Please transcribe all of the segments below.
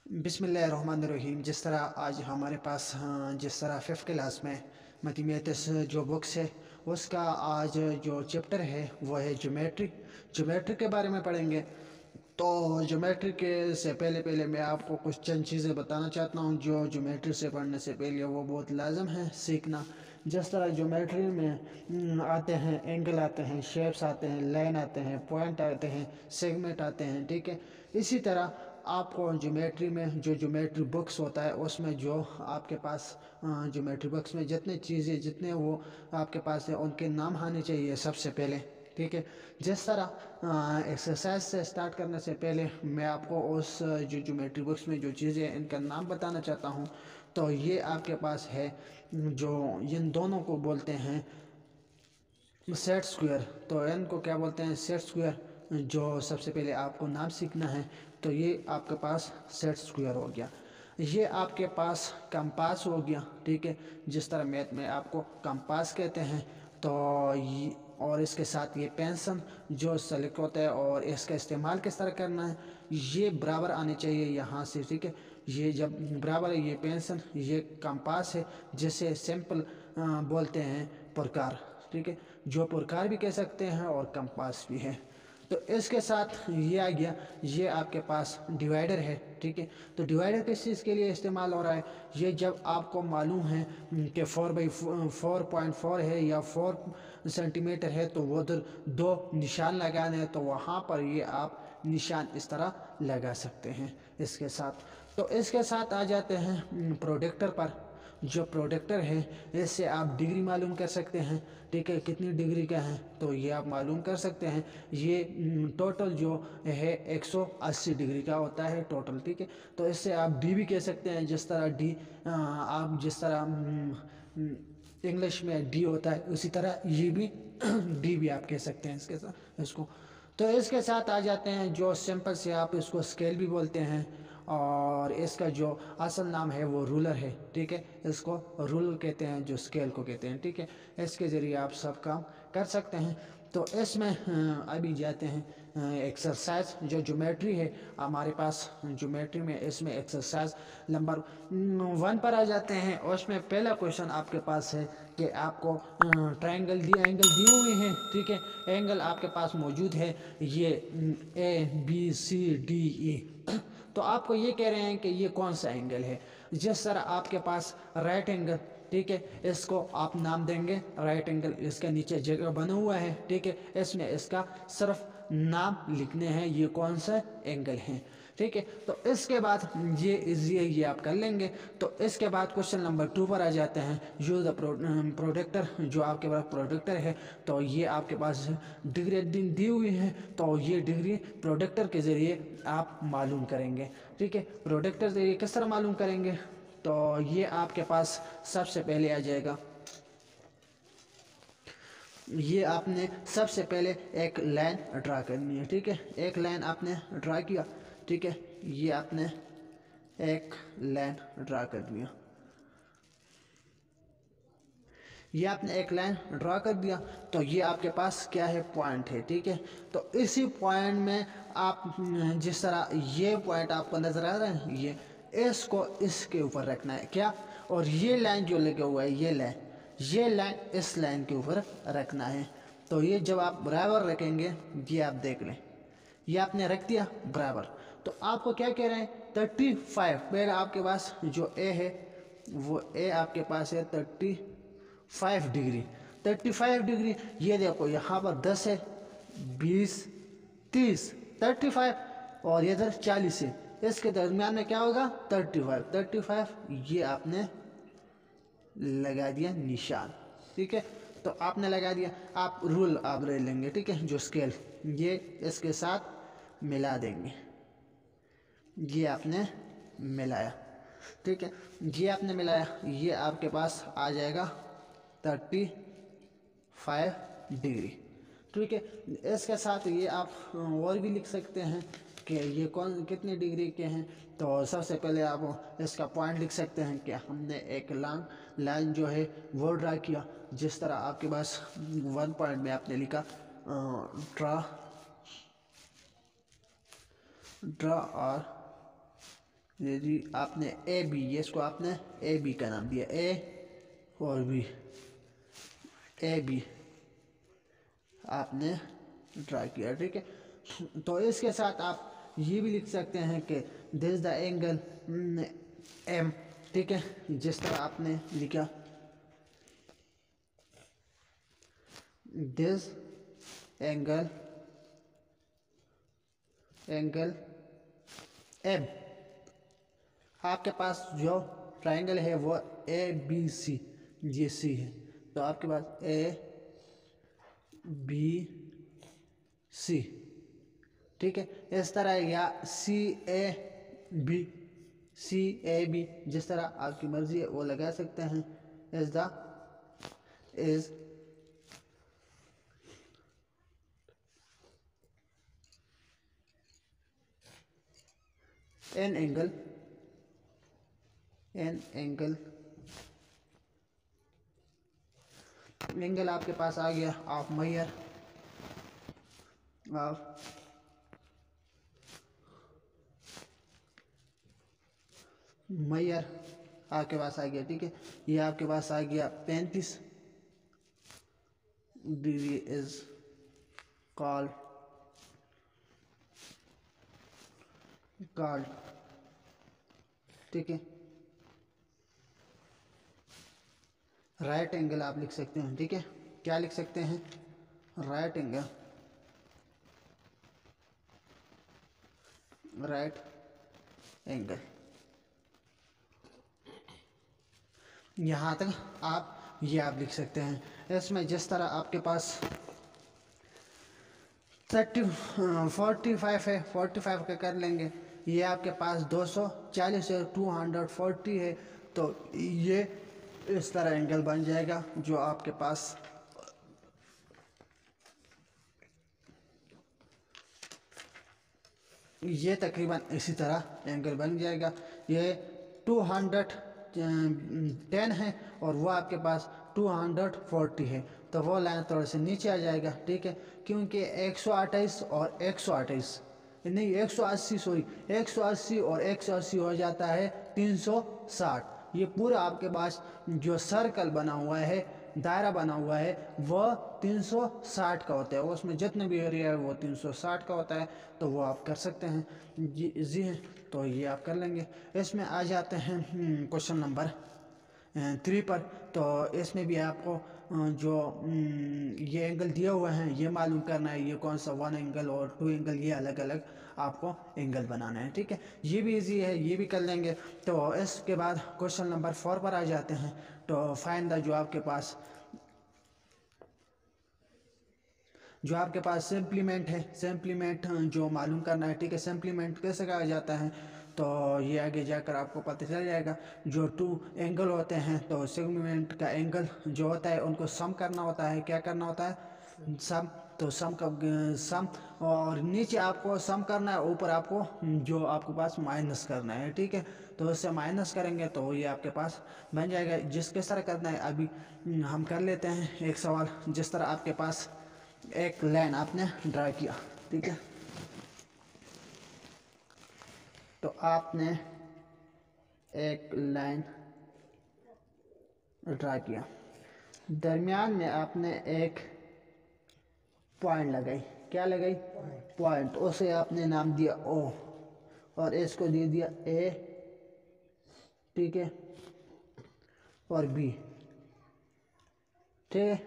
बिस्मिल्लाहिर्रहमानिर्रहीम। जिस तरह आज हमारे पास जिस तरह फिफ्थ क्लास में मैथमेटिक्स जो बुक्स है उसका आज जो चैप्टर है वो है ज्योमेट्री के बारे में पढ़ेंगे। तो ज्योमेट्री के से पहले पहले मैं आपको कुछ चंद चीज़ें बताना चाहता हूँ जो ज्योमेट्री से पढ़ने से पहले वो बहुत लाजम है सीखना। जिस तरह ज्योमेट्री में आते हैं, एंगल आते हैं, शेप्स आते हैं, लाइन आते हैं, पॉइंट आते हैं, सेगमेंट आते हैं, ठीक है। इसी तरह आपको ज्योमेट्री में जो ज्योमेट्री बुक्स होता है उसमें जो आपके पास ज्योमेट्री बुक्स में जितने चीज़ें जितने वो आपके पास है उनके नाम आने चाहिए सबसे पहले, ठीक है। जिस तरह एक्सरसाइज से स्टार्ट करने से पहले मैं आपको उस जो ज्योमेट्री बुक्स में जो चीज़ें हैं इनका नाम बताना चाहता हूँ। तो ये आपके पास है जो इन दोनों को बोलते हैं सेट स्क्वायर। तो इनको क्या बोलते हैं? Set square. जो सबसे पहले आपको नाम सीखना है तो ये आपके पास सेट स्क्वायर हो गया। ये आपके पास कंपास हो गया, ठीक है। जिस तरह मैथ में आपको कंपास कहते हैं तो ये और इसके साथ ये पेंसिल जो सेलेक्ट होता है और इसका इस्तेमाल किस तरह करना है ये बराबर आने चाहिए यहाँ से, ठीक है। ये जब बराबर है ये पेंसिल, ये कंपास है जिसे सिंपल बोलते हैं प्रकार, ठीक है। जो प्रकार भी कह सकते हैं और कंपास भी है। तो इसके साथ ये आ गया, ये आपके पास डिवाइडर है, ठीक है। तो डिवाइडर किस चीज़ के लिए इस्तेमाल हो रहा है? ये जब आपको मालूम है कि 4/4.4 है या 4 सेंटीमीटर है तो वो उधर दो निशान लगाने हैं तो वहाँ पर ये आप निशान इस तरह लगा सकते हैं इसके साथ। तो इसके साथ आ जाते हैं प्रोडक्टर पर। जो प्रोडक्टर है इससे आप डिग्री मालूम कर सकते हैं, ठीक है। कितनी डिग्री का है तो ये आप मालूम कर सकते हैं। ये टोटल जो है 180 डिग्री का होता है टोटल, ठीक है। तो इससे आप डी भी कह सकते हैं। जिस तरह डी आप जिस तरह इंग्लिश में डी होता है उसी तरह ये भी डी भी आप कह सकते हैं इसके साथ इसको। तो इसके साथ आ जाते हैं जो सिंपल से आप इसको स्केल भी बोलते हैं और इसका जो असल नाम है वो रूलर है, ठीक है। इसको रूलर कहते हैं जो स्केल को कहते हैं, ठीक है। इसके ज़रिए आप सब काम कर सकते हैं। तो इसमें अभी जाते हैं एक्सरसाइज जो ज्योमेट्री है हमारे पास ज्योमेट्री में, इसमें एक्सरसाइज नंबर 1 पर आ जाते हैं। और उसमें पहला क्वेश्चन आपके पास है कि आपको एंगल दिए हुए हैं, ठीक है। एंगल आपके पास मौजूद है ये ABCDE। तो आपको ये कह रहे हैं कि ये कौन सा एंगल है। जिस तरह आपके पास राइट एंगल, ठीक है, इसको आप नाम देंगे राइट एंगल। इसके नीचे जगह बना हुआ है, ठीक है। इसमें इसका सिर्फ नाम लिखने हैं ये कौन सा एंगल है, ठीक है। तो इसके बाद ये आप कर लेंगे। तो इसके बाद क्वेश्चन नंबर 2 पर आ जाते हैं। Use the protractor. जो आपके पास प्रोडक्टर है तो ये आपके पास डिग्री दी हुई है तो ये डिग्री प्रोडक्टर के ज़रिए आप मालूम करेंगे, ठीक है। प्रोडक्टर ज़रिए किस तरह मालूम करेंगे? तो ये आपके पास सबसे पहले आ जाएगा। ये आपने सबसे पहले एक लाइन ड्रा करनी है, ठीक है। एक लाइन आपने ड्रा किया, ठीक है। ये आपने एक लाइन ड्रा कर दिया। ये आपने एक लाइन ड्रा कर दिया तो ये आपके पास क्या है? पॉइंट है, ठीक है। तो इसी पॉइंट में आप जिस तरह ये पॉइंट आपको नज़र आ रहा है इसको इसके ऊपर रखना है क्या, और ये लाइन जो लगा हुआ है ये लाइन इस लाइन के ऊपर रखना है। तो ये जब आप बराबर रखेंगे ये आप देख लें, ये आपने रख दिया बराबर। तो आपको क्या कह रहे हैं? 35। पहले आपके पास जो ए है वो ए आपके पास है 35 डिग्री। 35 डिग्री ये देखो यहाँ पर 10 है, 20, 30, 35 और ये इधर 40 है। इसके दरमियान में क्या होगा? 35 ये आपने लगा दिया निशान, ठीक है। तो आपने लगा दिया। आप रूल आप ले लेंगे, ठीक है, जो स्केल ये इसके साथ मिला देंगे। ये आपने मिलाया, ठीक है। ये आपने मिलाया, ये आपके पास आ जाएगा 35 डिग्री, ठीक है। इसके साथ ये आप और भी लिख सकते हैं कि ये कौन कितने डिग्री के हैं। तो सबसे पहले आप इसका पॉइंट लिख सकते हैं कि हमने एक लॉन्ग लाइन जो है वो ड्रा किया। जिस तरह आपके पास 1 पॉइंट में आपने लिखा ड्रा और ये जी आपने ए बी, ये इसको आपने ए बी का नाम दिया, ए और बी, ए बी आपने ड्रा किया, ठीक है। तो इसके साथ आप ये भी लिख सकते हैं कि दिस द एंगल एम, ठीक है, जिस तरह आपने लिखा दिस एंगल एम। आपके पास जो ट्रायंगल है वो ए बी सी, ये सी है, तो आपके पास ए बी सी, ठीक है, इस तरह, या सी A B, C A B, जिस तरह आपकी मर्जी है वो लगा सकते हैं। इज एन एंगल आपके पास आ गया ऑफ मेजर ऑफ मेजर आपके पास आ गया, ठीक है। ये आपके पास आ गया 35 डिग्री इज कॉल्ड ठीक है। राइट एंगल आप लिख सकते हैं, ठीक है, क्या लिख सकते हैं, राइट एंगल। यहाँ तक आप लिख सकते हैं। इसमें जिस तरह आपके पास 45 है, 45 का कर लेंगे। ये आपके पास 240 है, 240 है, तो ये इस तरह एंगल बन जाएगा जो आपके पास ये तकरीबन इसी तरह एंगल बन जाएगा। ये 210 है और वो आपके पास 240 है, तो वो लाइन थोड़ा से नीचे आ जाएगा, ठीक है, क्योंकि 128 और 128 नहीं 180, सॉरी 180 और 180 हो जाता है 360। ये पूरा आपके पास जो सर्कल बना हुआ है, दायरा बना हुआ है, वह 360 का होता है, उसमें जितने भी एरिया है वो 360 का होता है, तो वो आप कर सकते हैं जी हैं, तो ये आप कर लेंगे। इसमें आ जाते हैं क्वेश्चन नंबर 3 पर। तो इसमें भी आपको जो ये एंगल दिए हुए हैं ये मालूम करना है, ये कौन सा 1 एंगल और 2 एंगल, ये अलग अलग आपको एंगल बनाना है, ठीक है। ये भी इजी है, ये भी कर लेंगे। तो इसके बाद क्वेश्चन नंबर 4 पर आ जाते हैं। तो फाइंड द, जो आपके पास सिंप्लीमेंट है, सिंप्लीमेंट जो मालूम करना है, ठीक है। सिंप्लीमेंट कैसे कहा जाता है, तो ये आगे जाकर आपको पता चल जाएगा। जो 2 एंगल होते हैं, तो सिंप्लीमेंट का एंगल जो होता है उनको सम करना होता है, क्या करना होता है, सम। तो सम का सम, और नीचे आपको सम करना है, ऊपर आपको जो आपके पास माइनस करना है, ठीक है। तो इससे माइनस करेंगे तो ये आपके पास बन जाएगा। जिस किस तरह करना है अभी हम कर लेते हैं एक सवाल। जिस तरह आपके पास एक लाइन आपने ड्रा किया, ठीक है, तो आपने एक लाइन ड्रा किया, दरमियान में आपने एक पॉइंट लगाई, क्या लगाई, पॉइंट, उसे आपने नाम दिया ओ, और इसको दे दिया ए, ठीक है, और बी, ठीक है,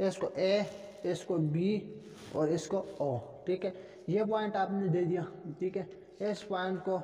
इसको ए, इसको बी और इसको ओ, ठीक है। ये पॉइंट आपने दे दिया, ठीक है। इस पॉइंट को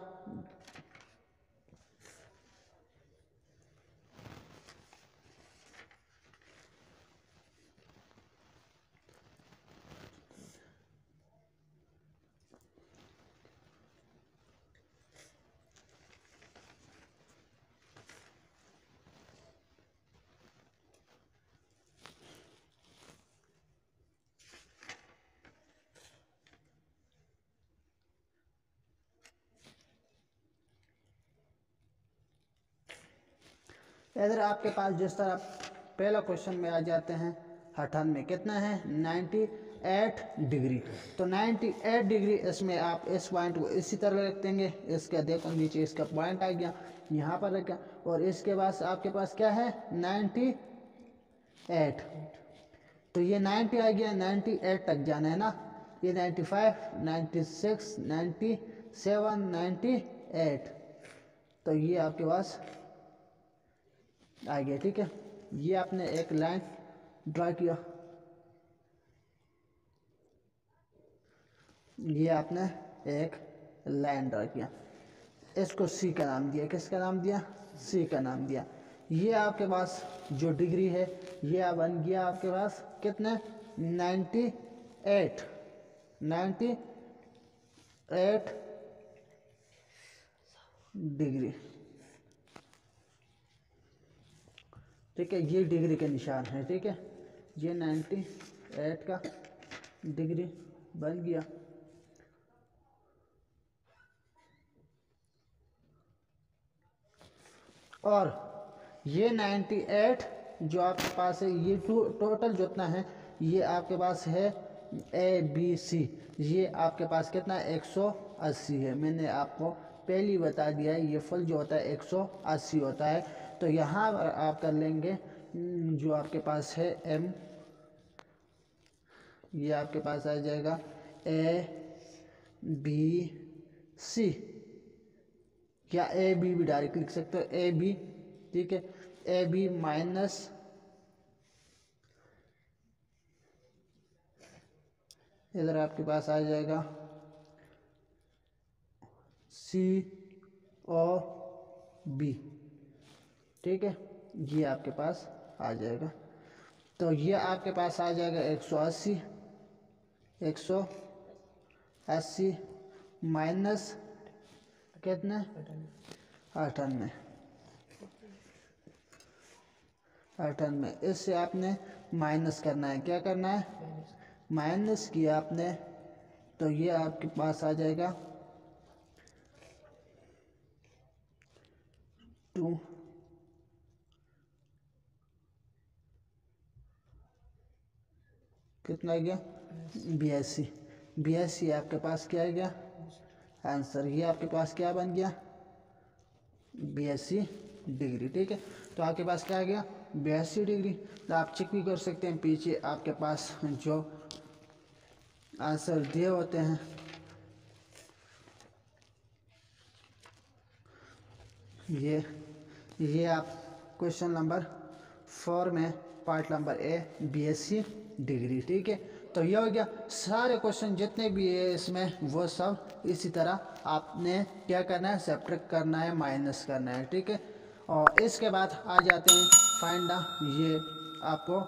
इधर आपके पास जिस तरह पहला क्वेश्चन में आ जाते हैं 98 कितना है 90, 98 डिग्री। तो 98 डिग्री इसमें आप इस पॉइंट को इसी तरह रख देंगे। इसका देखो नीचे इसका पॉइंट आ गया, यहाँ पर रखा, और इसके बाद आपके पास क्या है 98। तो ये 90 आ गया, 98 तक जाना है ना। ये 95, 96, 97, 98। तो ये आपके पास आ गया, ठीक है। ये आपने एक लाइन ड्रा किया, ये आपने एक लाइन ड्रा किया, इसको सी का नाम दिया। किसका नाम दिया? सी का नाम दिया। ये आपके पास जो डिग्री है ये बन गया आपके पास कितने 98 डिग्री, ठीक है। ये डिग्री के निशान है, ठीक है। ये 98 का डिग्री बन गया। और ये 98 जो आपके पास है, ये टोटल जितना है ये आपके पास है ABC। ये आपके पास कितना 180 है। मैंने आपको पहले बता दिया है, ये फुल जो होता है 180 होता है। तो यहाँ पर आप कर लेंगे जो आपके पास है M, ये आपके पास आ जाएगा ABC, या AB भी डायरेक्ट लिख सकते हो AB, ठीक है। AB माइनस इधर आपके पास आ जाएगा COB, ठीक है। ये आपके पास आ जाएगा। तो ये आपके पास आ जाएगा 180 माइनस कितने 98। इससे आपने माइनस करना है। क्या करना है? माइनस किया आपने, तो ये आपके पास आ जाएगा 2 कितना आ गया 82 आपके पास क्या आ गया आंसर। ये आपके पास क्या बन गया 82 डिग्री, ठीक है। तो आपके पास क्या आ गया 82 डिग्री। तो आप चेक भी कर सकते हैं पीछे आपके पास जो आंसर दिए होते हैं। ये आप क्वेश्चन नंबर 4 में part number A BSc degree, ठीक है। तो ये हो गया। सारे क्वेश्चन जितने भी है इसमें वो सब इसी तरह आपने क्या करना है सब्ट्रैक्ट करना है, माइनस करना है, ठीक है। और इसके बाद आ जाते हैं फाइंड ये आपको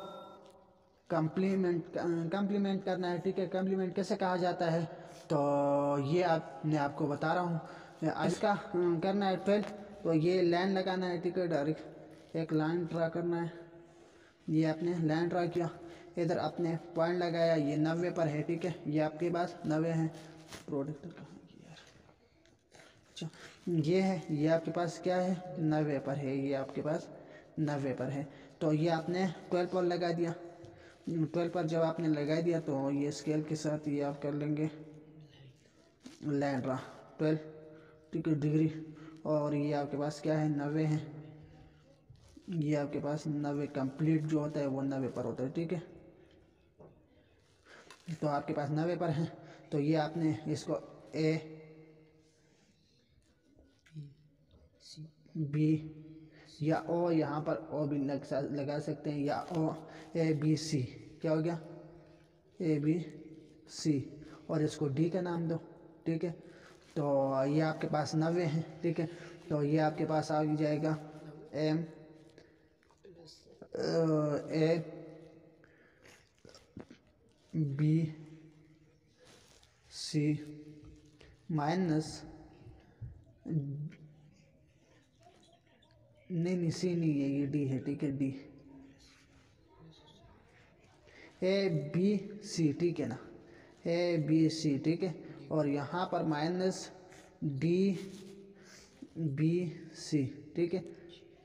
कम्प्लीमेंट करना है, ठीक है। कम्प्लीमेंट कैसे कहा जाता है तो ये आपको बता रहा हूँ। इसका करना है 12, तो ये लाइन लगाना है, ठीक है। डायरेक्ट एक लाइन ड्रा करना है। ये आपने लाइन ड्रा किया, इधर आपने पॉइंट लगाया, ये 90 पर है, ठीक है। ये आपके पास 90 है। प्रोडक्ट कहाँ है यार, अच्छा ये है, ये आपके पास क्या है 90 पर है, ये आपके पास 90 पर है। तो ये आपने 12 पर लगा दिया। 12 पर जब आपने लगा दिया तो ये स्केल के साथ ये आप कर लेंगे लाइन ड्रा 12, ठीक है डिग्री। और ये आपके पास क्या है 90 है। ये आपके पास 90 कंप्लीट जो होता है वो 90 पर होता है, ठीक है। तो आपके पास 90 पर है। तो ये आपने इसको A B या O, यहाँ पर O भी लगा सकते हैं, या ABC क्या हो गया ABC, और इसको D का नाम दो, ठीक है। तो ये आपके पास 90 है, ठीक है। तो ये आपके पास आ जाएगा ABC माइनस नहीं सी नहीं है, ये डी है, ठीक है। डी ABC, ठीक है ना, ABC, ठीक है। और यहाँ पर माइनस DBC, ठीक है।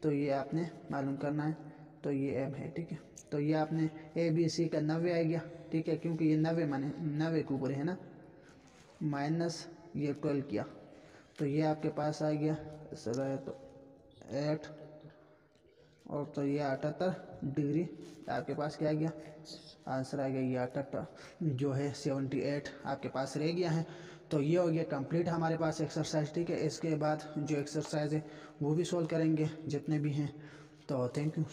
तो ये आपने मालूम करना है। तो ये M है, ठीक है। तो ये आपने ए बी सी का 90 आ गया, ठीक है, क्योंकि ये 90 माने 90 के ऊपर है ना, माइनस ये 12 किया तो ये आपके पास आ गया सर है तो 8 और तो ये 78 डिग्री आपके पास क्या आ गया, आंसर आ गया ये 78 जो है 78 आपके पास रह गया है। तो ये हो गया कंप्लीट हमारे पास एक्सरसाइज, ठीक है। इसके बाद जो एक्सरसाइज है वो भी सॉल्व करेंगे जितने भी हैं। तो थैंक यू।